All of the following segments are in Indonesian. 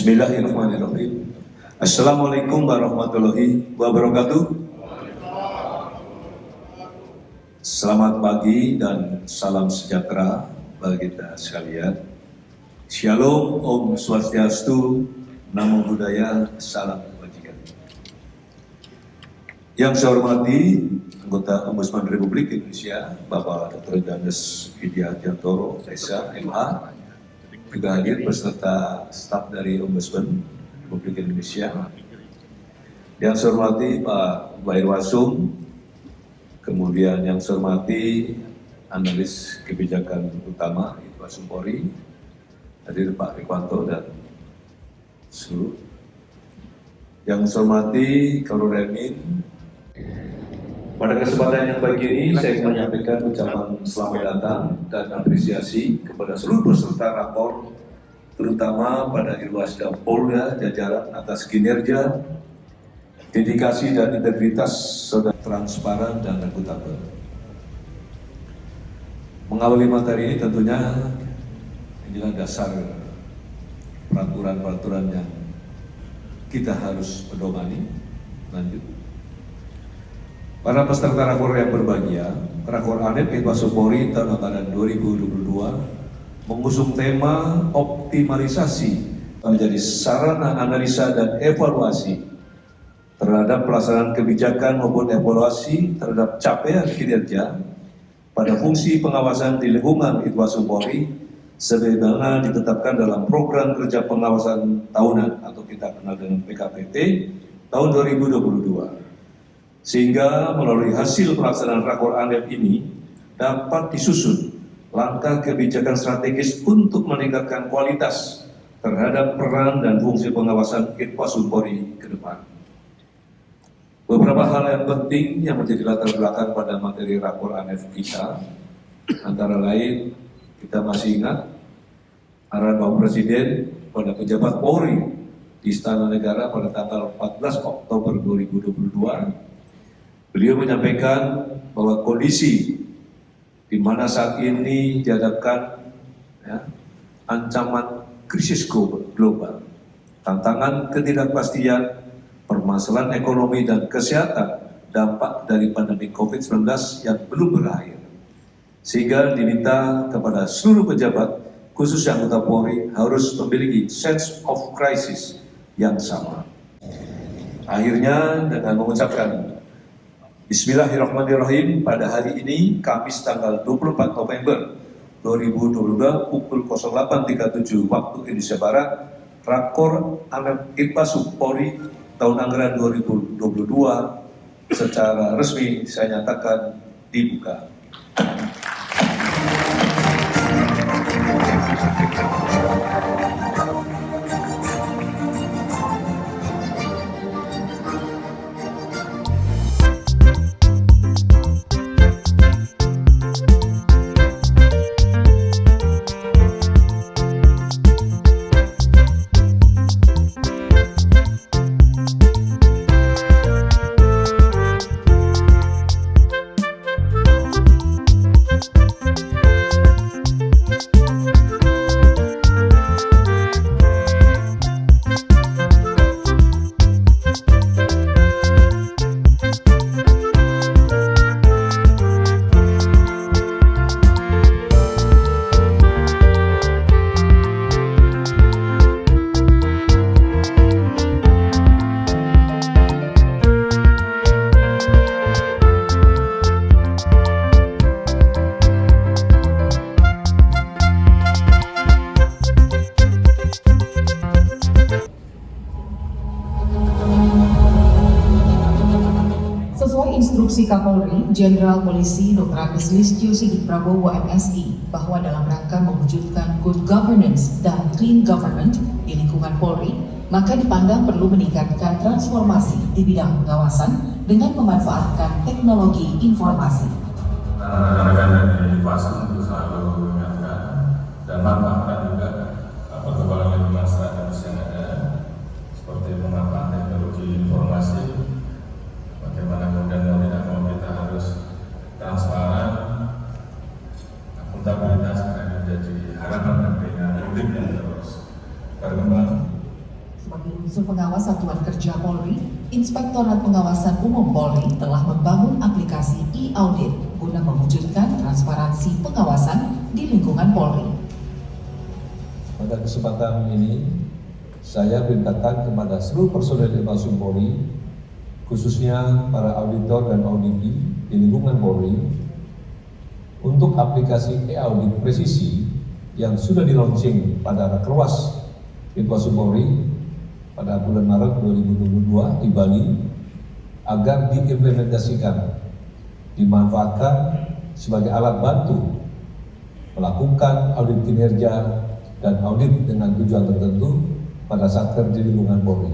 Bismillahirrahmanirrahim. Assalamualaikum warahmatullahi wabarakatuh. Selamat pagi dan salam sejahtera bagi kita sekalian. Shalom, Om Swastiastu, Namo Buddhaya, Salam Kebajikan. Yang saya hormati anggota Ombudsman Republik Indonesia, Bapak Dr. Johannes Widiantoro, SH, MH, juga hadir beserta staf dari Ombudsman Republik Indonesia. Yang saya hormati Pak Irwasum, kemudian yang saya hormati analis kebijakan utama Irwasum Polri, hadir Pak Rikwanto dan seluruh. Yang saya hormati Kapolri Remin. Pada kesempatan yang baik ini, saya ingin menyampaikan ucapan selamat datang dan apresiasi kepada seluruh peserta rakor, terutama pada Irwasda Polda jajaran atas kinerja, dedikasi dan integritas saudara transparan dan akuntabel. Mengawali materi ini tentunya inilah dasar peraturan-peraturan yang kita harus pedomani. Lanjut. Para peserta rakor yang berbahagia, Rakor ANEF Irwasum Polri tahun anggaran 2022 mengusung tema optimalisasi menjadi sarana analisa dan evaluasi terhadap pelaksanaan kebijakan maupun evaluasi terhadap capaian kinerja pada fungsi pengawasan di lingkungan Irwasum Polri sebagaimana ditetapkan dalam program kerja pengawasan tahunan atau kita kenal dengan PKPT tahun 2022. Sehingga melalui hasil pelaksanaan Rakor ANEF ini dapat disusun langkah kebijakan strategis untuk meningkatkan kualitas terhadap peran dan fungsi pengawasan Irwasum Polri ke depan. Beberapa hal yang penting yang menjadi latar belakang pada materi Rakor ANEF kita, antara lain kita masih ingat arahan Bapak Presiden pada pejabat Polri di Istana Negara pada tanggal 14 Oktober 2022. Beliau menyampaikan bahwa kondisi di mana saat ini dihadapkan ancaman krisis global, tantangan ketidakpastian, permasalahan ekonomi dan kesehatan, dampak dari pandemi COVID-19 yang belum berakhir. Sehingga diminta kepada seluruh pejabat, khususnya anggota Polri, harus memiliki sense of crisis yang sama. Akhirnya dengan mengucapkan Bismillahirrahmanirrahim, pada hari ini, Kamis tanggal 24 November 2022, pukul 08.37 waktu Indonesia Barat, Rakor ANEF Irwasum Polri tahun anggaran 2022 secara resmi saya nyatakan dibuka. Instruksi Kapolri Jenderal Polisi Dr. Agus Listio Sigit Prabowo MSI bahwa dalam rangka mewujudkan good governance dan clean government di lingkungan Polri, maka dipandang perlu meningkatkan transformasi di bidang pengawasan dengan memanfaatkan teknologi informasi. Rekan-rekan dari Irwasum itu selalu mengingatkan dan manfaatkan juga perkembangan lingkungan masyarakat yang ada, seperti pemanfaatan teknologi informasi. Bagaimana kemudian kita harus transparan, akuntabilitas akan menjadi harapan dan publik yang terus berkembang. Unsur pengawas Satuan Kerja Polri, Inspektorat Pengawasan Umum Polri telah membangun aplikasi e-audit guna mewujudkan transparansi pengawasan di lingkungan Polri. Pada kesempatan ini, saya perintahkan kepada seluruh personel Irwasum Polri, khususnya para auditor dan auditi di lingkungan Polri, untuk aplikasi e-audit presisi yang sudah di-launching pada Rakerwas Irwasum Polri pada bulan Maret 2022 di Bali, agar diimplementasikan, dimanfaatkan sebagai alat bantu melakukan audit kinerja dan audit dengan tujuan tertentu pada Satker di lingkungan Polri.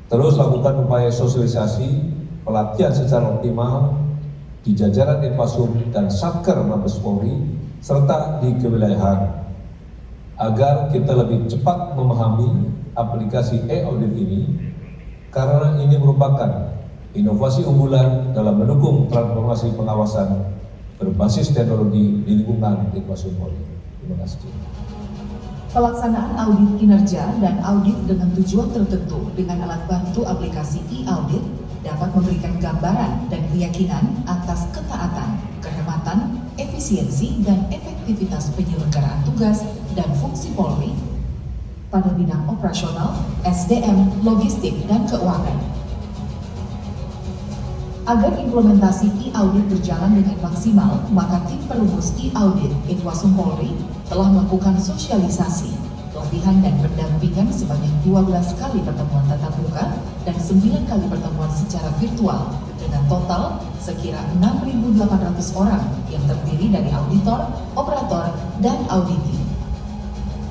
Terus lakukan upaya sosialisasi, pelatihan secara optimal di jajaran Irwasum dan Satker Mabes Polri serta di kewilayahan, agar kita lebih cepat memahami aplikasi e-audit ini, karena ini merupakan inovasi unggulan dalam mendukung transformasi pengawasan berbasis teknologi di lingkungan Irwasum Polri. Terima kasih. Pelaksanaan audit kinerja dan audit dengan tujuan tertentu dengan alat bantu aplikasi e-audit dapat memberikan gambaran dan keyakinan atas ketaatan, kehormatan, efisiensi, dan efektivitas penyelenggaraan tugas dan fungsi Polri pada bidang operasional, SDM, logistik, dan keuangan. Agar implementasi e-audit berjalan dengan maksimal, maka tim perumus e-audit Irwasum Polri telah melakukan sosialisasi, pelatihan dan pendampingan sebanyak 12 kali pertemuan tatap muka dan 9 kali pertemuan secara virtual dengan total sekira 6.800 orang yang terdiri dari auditor, operator, dan auditi.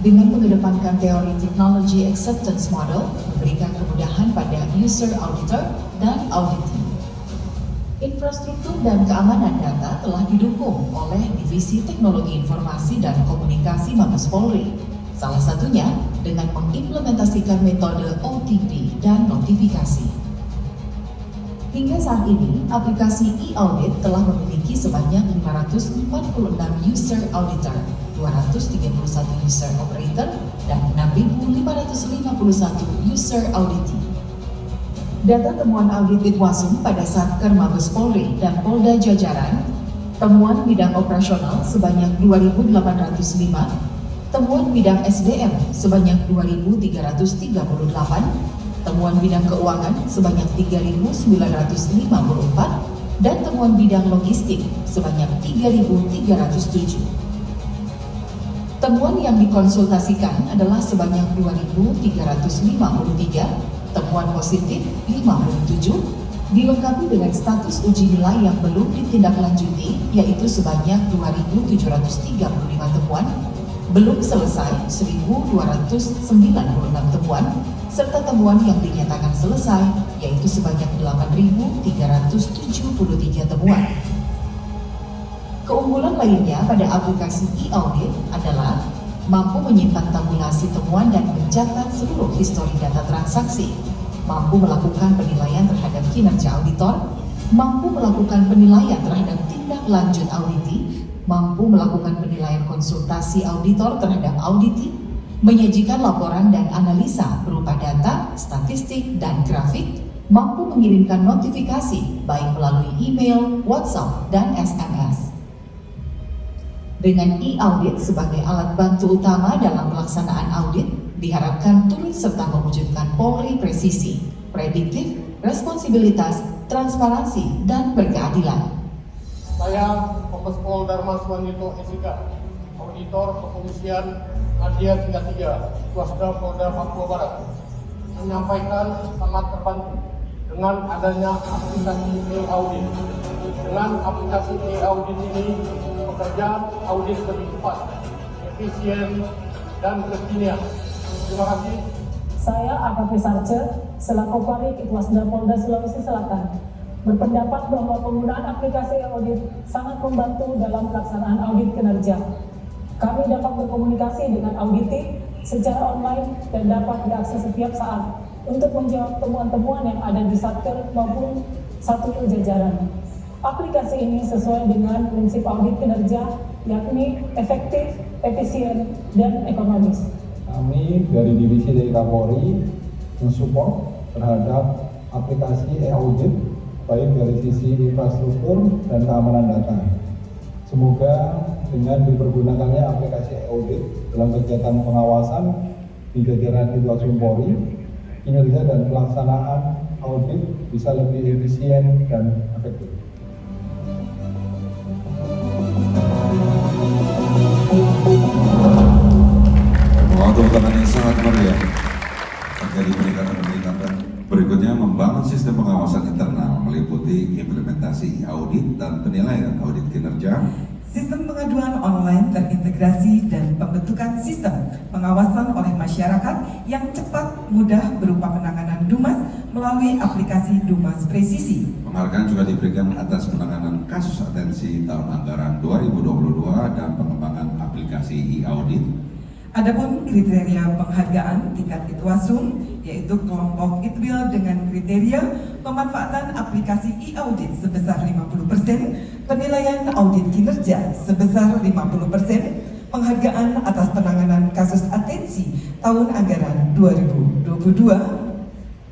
Dengan mengedepankan teori Technology Acceptance Model, memberikan kemudahan pada user auditor dan auditi. Infrastruktur dan keamanan data telah didukung oleh Divisi Teknologi Informasi dan Komunikasi Mabes Polri, salah satunya dengan mengimplementasikan metode OTP dan notifikasi. Hingga saat ini, aplikasi e-audit telah memiliki sebanyak 546 user auditor, 231 user operator, dan 6.551 user auditi. Data temuan audit Irwasum pada Satker Mabes Polri dan Polda jajaran, temuan bidang operasional sebanyak 2.805, temuan bidang SDM sebanyak 2.338, temuan bidang keuangan sebanyak 3.954, dan temuan bidang logistik sebanyak 3.307. Temuan yang dikonsultasikan adalah sebanyak 2.353, temuan positif 57, dilengkapi dengan status uji nilai yang belum ditindaklanjuti, yaitu sebanyak 2.735 temuan, belum selesai 1.296 temuan, serta temuan yang dinyatakan selesai, yaitu sebanyak 8.373 temuan. Keunggulan lainnya pada aplikasi e-audit adalah mampu menyimpan tabulasi temuan dan mencatat seluruh histori data transaksi, mampu melakukan penilaian terhadap kinerja auditor, mampu melakukan penilaian terhadap tindak lanjut auditi, mampu melakukan penilaian konsultasi auditor terhadap auditi, menyajikan laporan dan analisa berupa data, statistik, dan grafik, mampu mengirimkan notifikasi baik melalui email, WhatsApp, dan SMS. Dengan e-audit sebagai alat bantu utama dalam pelaksanaan audit, diharapkan turut serta mewujudkan Polri presisi, prediktif, responsibilitas, transparansi, dan berkeadilan. Saya, Kombes Pol Dharma Suwanito SIK, Auditor Kepolisian Media 33, Swasta Polda Papua Barat, menyampaikan sangat terbantu dengan adanya aplikasi e-audit. Dengan aplikasi e-audit ini, pekerjaan audit lebih cepat, efisien, dan kekinian. Terima kasih. Saya AKP Sarce, selaku Parik Itwasda Polda Sulawesi Selatan, berpendapat bahwa penggunaan aplikasi audit sangat membantu dalam pelaksanaan audit kinerja. Kami dapat berkomunikasi dengan auditi secara online dan dapat diakses setiap saat untuk menjawab temuan-temuan yang ada di Satker maupun Satwil jajaran. Aplikasi ini sesuai dengan prinsip audit kinerja, yakni efektif, efisien, dan ekonomis. Kami dari divisi dari Kapolri mensupport terhadap aplikasi e-audit baik dari sisi infrastruktur dan keamanan data. Semoga dengan dipergunakannya aplikasi e-audit dalam kegiatan pengawasan di jajaran Itwasun Polri, kinerja dan pelaksanaan audit bisa lebih efisien dan efektif. Tepuk tangan yang sangat meriah terkait peningkatan. Berikutnya membangun sistem pengawasan internal meliputi implementasi audit dan penilaian audit kinerja, sistem pengaduan online terintegrasi dan pembentukan sistem pengawasan oleh masyarakat yang cepat mudah berupa penanganan Dumas melalui aplikasi Dumas Presisi. Penghargaan juga diberikan atas penanganan kasus atensi tahun anggaran 2022 dan pengembangan aplikasi e-audit. Adapun kriteria penghargaan tingkat Itwasum yaitu kelompok Itwil dengan kriteria pemanfaatan aplikasi e-audit sebesar 50%, penilaian audit kinerja sebesar 50%, penghargaan atas penanganan kasus atensi tahun anggaran 2022.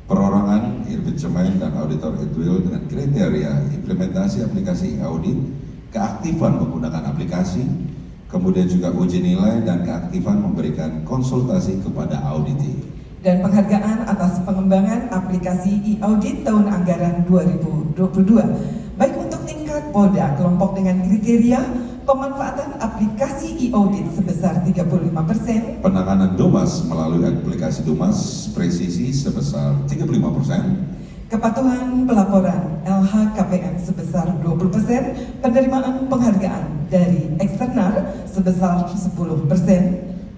Perorangan Irbit Cemen dan Auditor Itwil dengan kriteria implementasi aplikasi e-audit, keaktifan menggunakan aplikasi, kemudian juga uji nilai dan keaktifan memberikan konsultasi kepada auditi. Dan penghargaan atas pengembangan aplikasi e-audit tahun anggaran 2022, baik untuk tingkat Polda kelompok dengan kriteria pemanfaatan aplikasi e-audit sebesar 35%, penanganan Dumas melalui aplikasi Dumas Presisi sebesar 35%, kepatuhan pelaporan LHKPN sebesar 20%, penerimaan penghargaan dari eksternal sebesar 10%,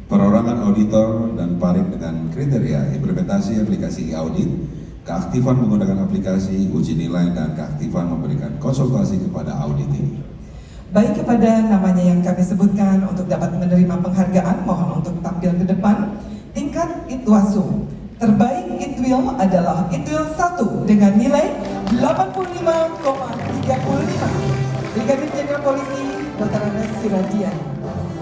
perorangan auditor dan paring dengan kriteria implementasi aplikasi e-audit, keaktifan menggunakan aplikasi, uji nilai, dan keaktifan memberikan konsultasi kepada auditi. Baik kepada namanya yang kami sebutkan untuk dapat menerima penghargaan, mohon untuk tampil ke depan. Tingkat Itwasum terbaik Itwil adalah Itwil 1 dengan nilai 85,35. Brigadir Jenderal Polisi Dr. Andes Siradian.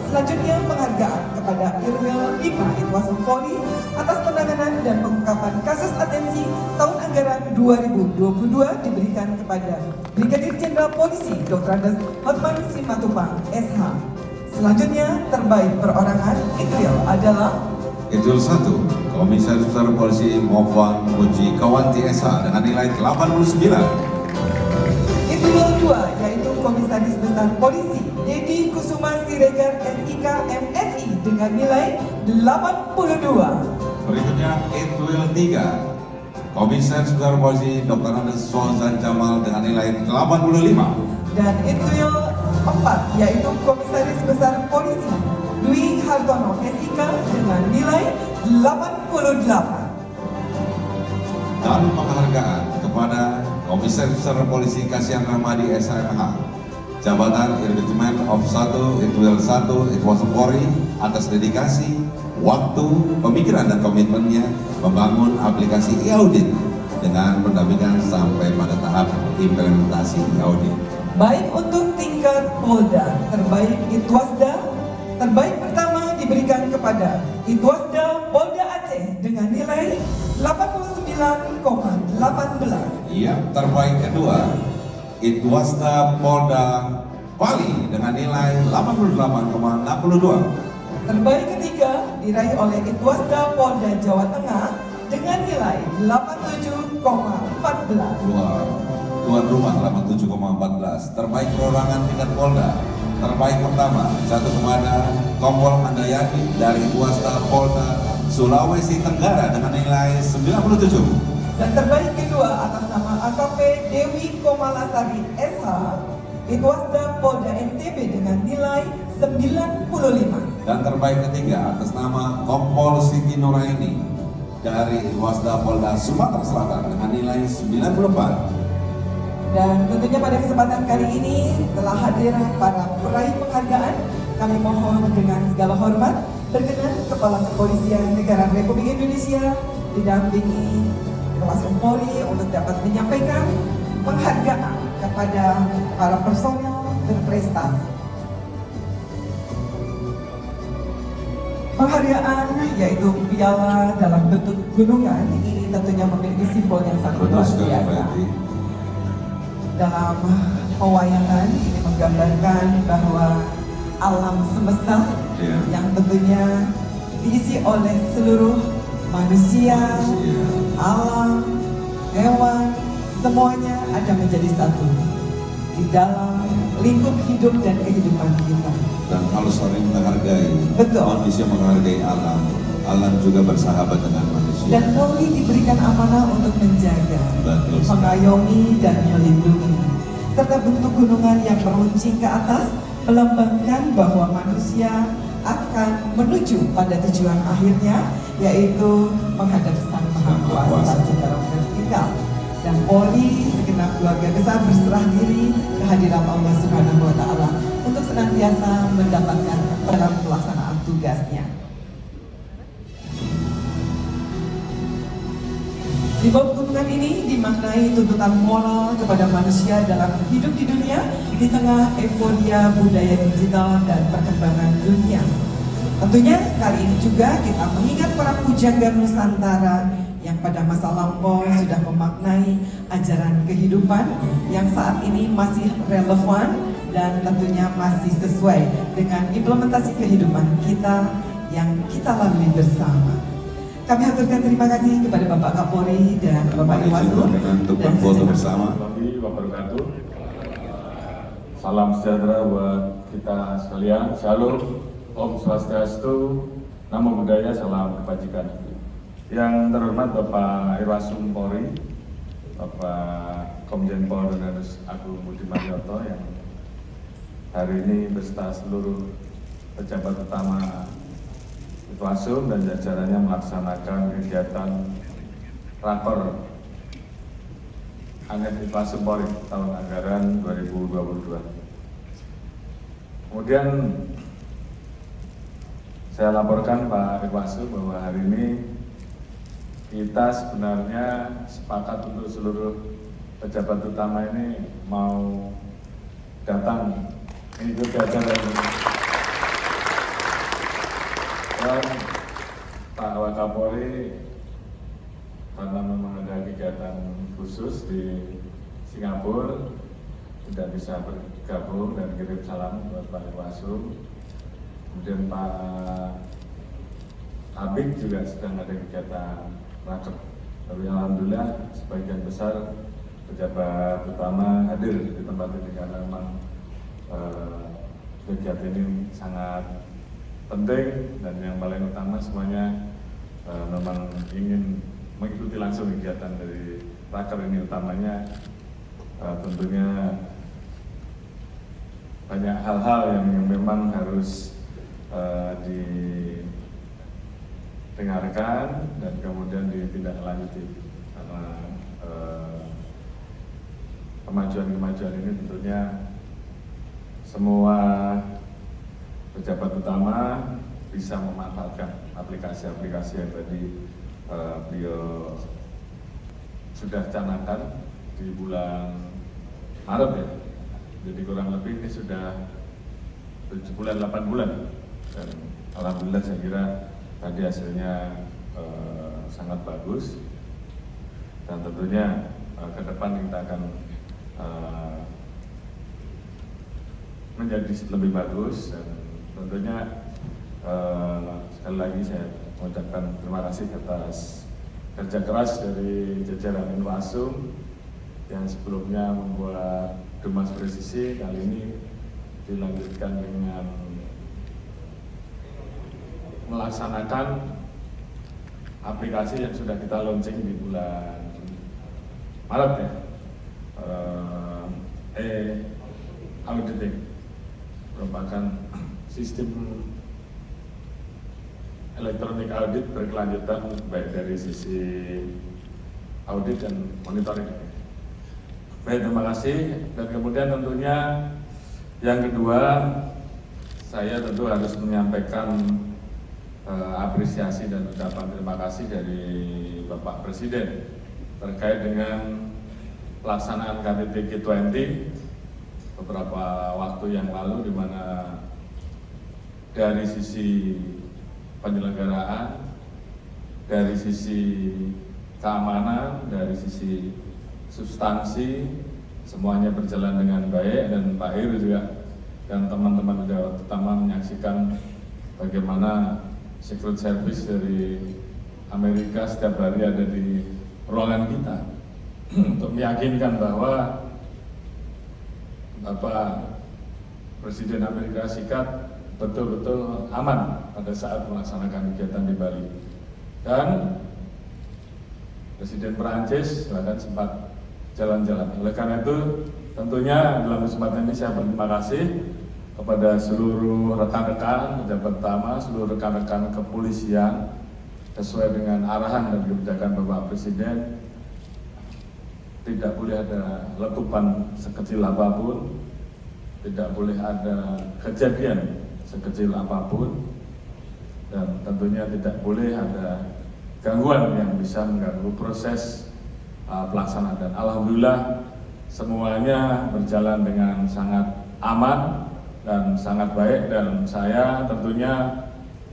Selanjutnya penghargaan kepada Irwil 5 Itwasum Polri atas penanganan dan pengungkapan kasus atensi tahun anggaran 2022 diberikan kepada Brigadir Jenderal Polisi Dr. Andes Hotman Simatupang SH. Selanjutnya terbaik perorangan Itwil adalah Itwil 1, Komisaris Besar Polisi Mofan Muji Kawanti SH dengan nilai 89. Itwil 2 yaitu Komisaris Besar Polisi Dedi Kusuma Siregar SIK MSI dengan nilai 82. Berikutnya Itwil 3, Komisaris Besar Polisi Dr. Andes Sozan Jamal dengan nilai 85. Dan Itwil 4 yaitu Komisaris Besar Polisi Dwi Hartono SIK dengan nilai 88. Dan penghargaan kepada Komisaris Besar Polisi Kasihan Rahmadi SMH, Jabatan Irbit Cemen of 1 Itwil 1 Itwasum Polri atas dedikasi, waktu, pemikiran dan komitmennya membangun aplikasi e-audit dengan pendampingan sampai pada tahap implementasi e-audit. Baik untuk tingkat Polda, terbaik Itwasda, terbaik pertama diberikan kepada Itwasda Polda Aceh dengan nilai 89,18. Iya, terbaik kedua Itwasda Polda Bali dengan nilai 88,62. Terbaik ketiga diraih oleh Itwasda Polda Jawa Tengah dengan nilai 87,14. Tuan rumah 87,14. Terbaik perorangan tingkat Polda. Terbaik pertama jatuh kepada Kompol Andayani dari Itwasda Polda Sulawesi Tenggara dengan nilai 97. Dan terbaik kedua atas nama AKP Dewi Komalasari SH Itwasda Polda NTB dengan nilai 95. Dan terbaik ketiga atas nama Kompol Siti Nuraini dari Itwasda Polda Sumatera Selatan dengan nilai 94. Dan tentunya pada kesempatan kali ini telah hadir para peraih penghargaan. Kami mohon dengan segala hormat berkenan Kepala Kepolisian Negara Republik Indonesia didampingi Itwasum Polri untuk dapat menyampaikan penghargaan kepada para personel berprestasi. Penghargaan yaitu piala dalam bentuk gunungan ini tentunya memiliki simbol yang sangat luar biasa. Dalam pewayangan ini menggambarkan bahwa alam semesta yang tentunya diisi oleh seluruh manusia, alam, hewan, semuanya ada menjadi satu di dalam lingkup hidup dan kehidupan kita. Dan harus saling menghargai. Betul. Manusia menghargai alam, alam juga bersahabat dengan manusia. Dan Polri diberikan amanah untuk menjaga, Betul. mengayomi dan melindungi. Serta bentuk gunungan yang meruncing ke atas melambangkan bahwa manusia akan menuju pada tujuan akhirnya, yaitu menghadap Sang Maha Kuasa secara vertikal. Dan Polri segenap keluarga besar berserah diri kehadiran Allah Subhanahu wa Ta'ala untuk senantiasa mendapatkan dalam pelaksanaan tugasnya. Simbol gunungan ini dimaknai tuntutan moral kepada manusia dalam hidup di dunia di tengah euforia budaya digital dan perkembangan dunia. Tentunya kali ini juga kita mengingat para pujangga Nusantara yang pada masa lampau sudah memaknai ajaran kehidupan yang saat ini masih relevan dan tentunya masih sesuai dengan implementasi kehidupan kita yang kita lalui bersama. Kami haturkan terima kasih kepada Bapak Kapolri dan Bapak Irwasum untuk berfoto bersama. Warahmatullahi wabarakatuh. Salam sejahtera buat kita sekalian. Shalom, Om Swastiastu, Namo Buddhaya, salam kebajikan. Yang terhormat Bapak Irwasum Polri, Bapak Komjen Pol Donanus Agung Budi Marioto yang hari ini beserta seluruh pejabat utama Irwasum dan jajarannya melaksanakan kegiatan rakor Anet Irwasum Polri tahun anggaran 2022. Kemudian saya laporkan Pak Irwasum bahwa hari ini kita sebenarnya sepakat untuk seluruh pejabat utama ini mau datang mengikuti acara ini. Dan Pak Wakapolri karena memang ada kegiatan khusus di Singapura tidak bisa bergabung dan kirim salam buat Pak Irwasum. Kemudian Pak Abik juga sedang ada kegiatan raker. Tapi alhamdulillah sebagian besar pejabat utama hadir di tempat ini karena memang kegiatan ini sangat penting dan yang paling utama semuanya memang ingin mengikuti langsung kegiatan dari raker ini, utamanya tentunya banyak hal-hal yang memang harus didengarkan dan kemudian ditindaklanjuti karena kemajuan-kemajuan ini tentunya semua pejabat utama bisa memanfaatkan aplikasi-aplikasi yang tadi beliau sudah canangkan di bulan Maret ya. Jadi kurang lebih ini sudah 7 bulan, 8 bulan. Dan alhamdulillah saya kira tadi hasilnya sangat bagus. Dan tentunya ke depan kita akan menjadi lebih bagus dan tentunya sekali lagi saya mengucapkan terima kasih atas kerja keras dari jajaran Irwasum yang sebelumnya membuat Dumas Presisi, kali ini dilanjutkan dengan melaksanakan aplikasi yang sudah kita launching di bulan Maret ya, auditing merupakan sistem elektronik audit berkelanjutan baik dari sisi audit dan monitoring. Baik, terima kasih. Dan kemudian tentunya yang kedua, saya tentu harus menyampaikan apresiasi dan ucapan terima kasih dari Bapak Presiden terkait dengan pelaksanaan KTT G20 beberapa waktu yang lalu, di mana dari sisi penyelenggaraan, dari sisi keamanan, dari sisi substansi, semuanya berjalan dengan baik, dan Pak Heru juga dan teman-teman juga terutama menyaksikan bagaimana Secret Service dari Amerika setiap hari ada di ruangan kita untuk meyakinkan bahwa Bapak Presiden Amerika Serikat betul-betul aman pada saat melaksanakan kegiatan di Bali. Dan Presiden Perancis bahkan sempat jalan-jalan. Oleh karena itu, tentunya dalam kesempatan ini saya berterima kasih kepada seluruh rekan-rekan pejabat utama, seluruh rekan-rekan kepolisian, sesuai dengan arahan dan kebijakan Bapak Presiden. Tidak boleh ada letupan sekecil apapun, tidak boleh ada kejadian sekecil apapun, dan tentunya tidak boleh ada gangguan yang bisa mengganggu proses pelaksanaan. Dan alhamdulillah semuanya berjalan dengan sangat aman dan sangat baik, dan saya tentunya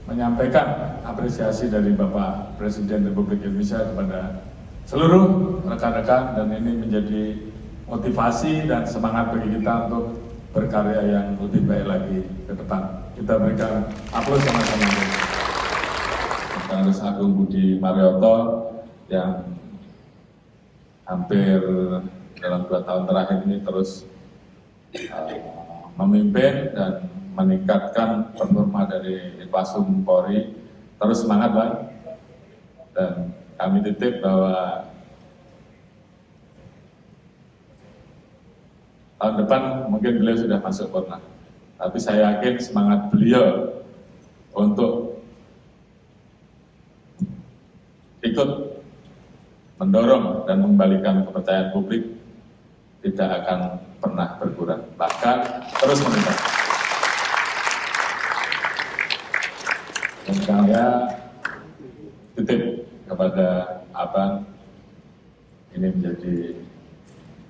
menyampaikan apresiasi dari Bapak Presiden Republik Indonesia kepada seluruh rekan-rekan, dan ini menjadi motivasi dan semangat bagi kita untuk berkarya yang lebih baik lagi ke depan. Kita berikan aplaus sama-sama untuk Sekretaris Agung Budi Marioto yang hampir dalam 2 tahun terakhir ini terus memimpin dan meningkatkan performa dari Irwasum Polri. Terus semangat, Bang. Dan kami titip bahwa tahun depan mungkin beliau sudah masuk Porna, tapi saya yakin semangat beliau untuk ikut mendorong dan mengembalikan kepercayaan publik tidak akan pernah berkurang, bahkan terus meningkat. Dan saya titip kepada Abang, ini menjadi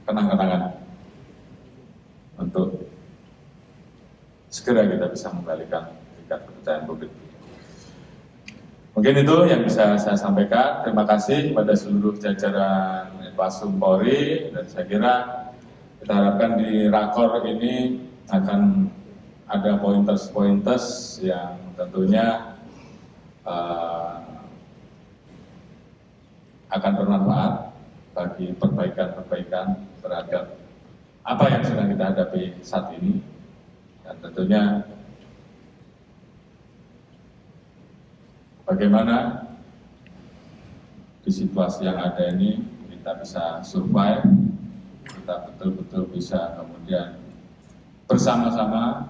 kenang-kenangan untuk segera kita bisa mengembalikan tingkat kepercayaan publik. Mungkin itu yang bisa saya sampaikan. Terima kasih kepada seluruh jajaran Irwasum Polri, dan saya kira kita harapkan di rakor ini akan ada pointers-pointers yang tentunya akan bermanfaat bagi perbaikan-perbaikan terhadap apa yang sedang kita hadapi saat ini. Dan tentunya bagaimana di situasi yang ada ini kita bisa survive, kita betul-betul bisa kemudian bersama-sama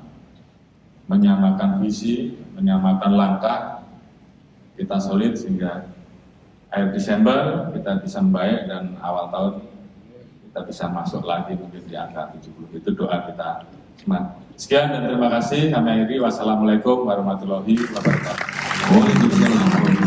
menyamakan visi, menyamakan langkah, kita solid sehingga akhir Desember kita bisa membaik dan awal tahun kita bisa masuk lagi mungkin di angka 70. Itu doa kita semua. Sekian dan terima kasih. Kami akhiri. Wassalamualaikum warahmatullahi wabarakatuh. Waalaikumsalam.